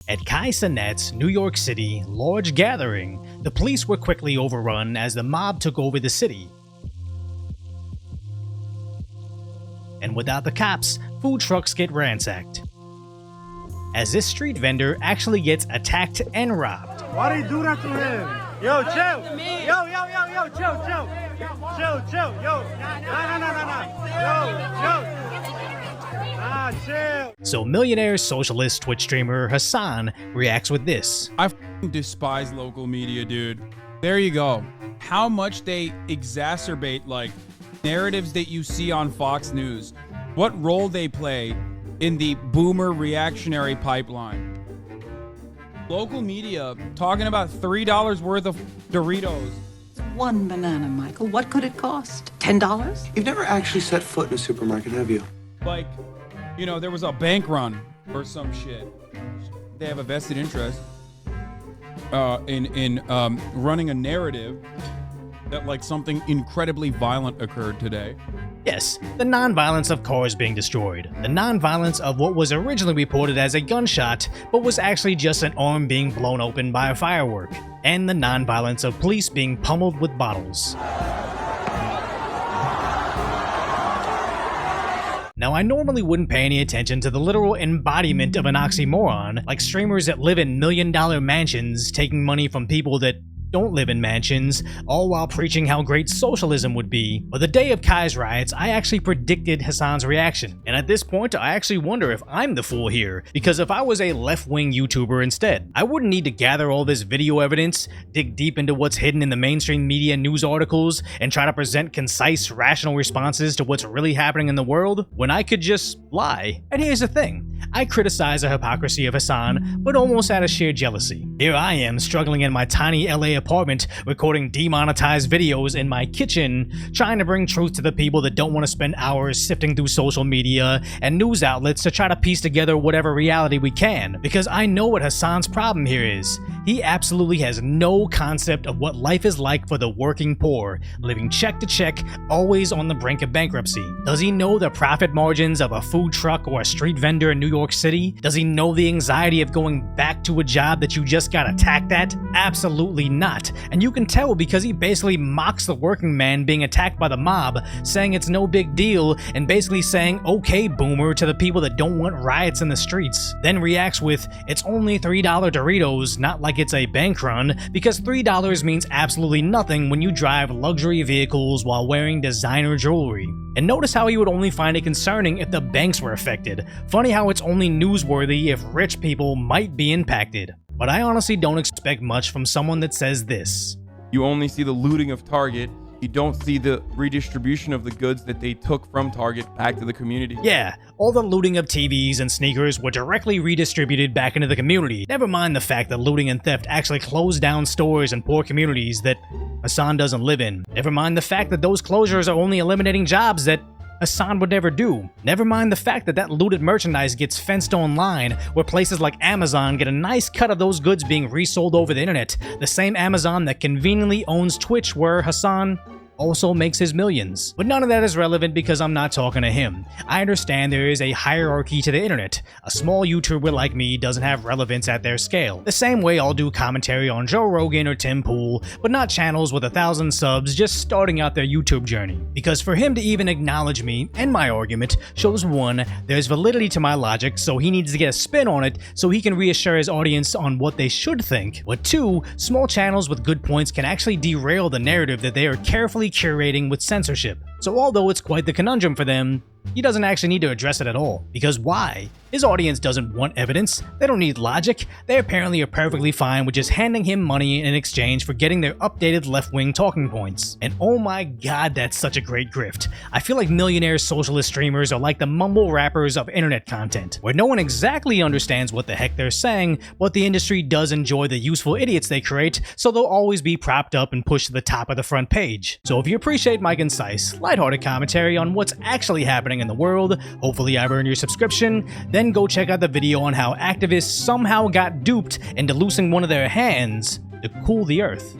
At Kai Cenat's New York City large gathering, the police were quickly overrun as the mob took over the city. And without the cops, food trucks get ransacked, as this street vendor actually gets attacked and robbed. Why do you do that to him? Yo, chill. Yo, chill. Chill. Yo. Nah, chill. So Millionaire Socialist Twitch streamer Hassan reacts with this. I f***ing despise local media, dude. There you go. How much they exacerbate, like, narratives that you see on Fox News. What role they play in the boomer reactionary pipeline. Local media talking about $3 worth of Doritos. One banana, Michael. What could it cost? $10? You've never actually set foot in a supermarket, have you? Like, you know, there was a bank run or some shit. They have a vested interest in running a narrative that, like, something incredibly violent occurred today. Yes, the non-violence of cars being destroyed, the non-violence of what was originally reported as a gunshot, but was actually just an arm being blown open by a firework, and the non-violence of police being pummeled with bottles. Now, I normally wouldn't pay any attention to the literal embodiment of an oxymoron, like streamers that live in million-dollar mansions taking money from people that don't live in mansions, all while preaching how great socialism would be. But the day of Kai's riots, I actually predicted Hassan's reaction. And at this point, I actually wonder if I'm the fool here, because if I was a left-wing YouTuber instead, I wouldn't need to gather all this video evidence, dig deep into what's hidden in the mainstream media news articles, and try to present concise, rational responses to what's really happening in the world, when I could just lie. And here's the thing. I criticize the hypocrisy of Hassan, but almost out of sheer jealousy. Here I am, struggling in my tiny LA apartment, recording demonetized videos in my kitchen, trying to bring truth to the people that don't want to spend hours sifting through social media and news outlets to try to piece together whatever reality we can. Because I know what Hassan's problem here is. He absolutely has no concept of what life is like for the working poor, living check to check, always on the brink of bankruptcy. Does he know the profit margins of a food truck or a street vendor in New York City? Does he know the anxiety of going back to a job that you just got attacked at? Absolutely not. And you can tell because he basically mocks the working man being attacked by the mob, saying it's no big deal, and basically saying, okay boomer, to the people that don't want riots in the streets. Then reacts with, it's only $3 Doritos, not like it's a bank run, because $3 means absolutely nothing when you drive luxury vehicles while wearing designer jewelry. And notice how he would only find it concerning if the banks were affected. Funny how it's only newsworthy if rich people might be impacted. But I honestly don't expect much from someone that says this. You only see the looting of Target. You don't see the redistribution of the goods that they took from Target back to the community. Yeah, all the looting of TVs and sneakers were directly redistributed back into the community. Never mind the fact that looting and theft actually closed down stores in poor communities that Hassan doesn't live in. Never mind the fact that those closures are only eliminating jobs that Hassan would never do. Never mind the fact that that looted merchandise gets fenced online, where places like Amazon get a nice cut of those goods being resold over the internet, the same Amazon that conveniently owns Twitch, where Hassan also makes his millions. But none of that is relevant because I'm not talking to him. I understand there is a hierarchy to the internet. A small YouTuber like me doesn't have relevance at their scale. The same way I'll do commentary on Joe Rogan or Tim Pool, but not channels with 1,000 subs just starting out their YouTube journey. Because for him to even acknowledge me and my argument shows 1, there's validity to my logic, so he needs to get a spin on it so he can reassure his audience on what they should think. But 2, small channels with good points can actually derail the narrative that they are carefully curating with censorship. So although it's quite the conundrum for them, he doesn't actually need to address it at all. Because why? His audience doesn't want evidence, they don't need logic, they apparently are perfectly fine with just handing him money in exchange for getting their updated left-wing talking points. And oh my god, that's such a great grift. I feel like Millionaire Socialist streamers are like the mumble rappers of internet content, where no one exactly understands what the heck they're saying, but the industry does enjoy the useful idiots they create, so they'll always be propped up and pushed to the top of the front page. So if you appreciate my concise, lighthearted commentary on what's actually happening in the world, hopefully I've earned your subscription, then go check out the video on how activists somehow got duped into losing one of their hands to cool the earth.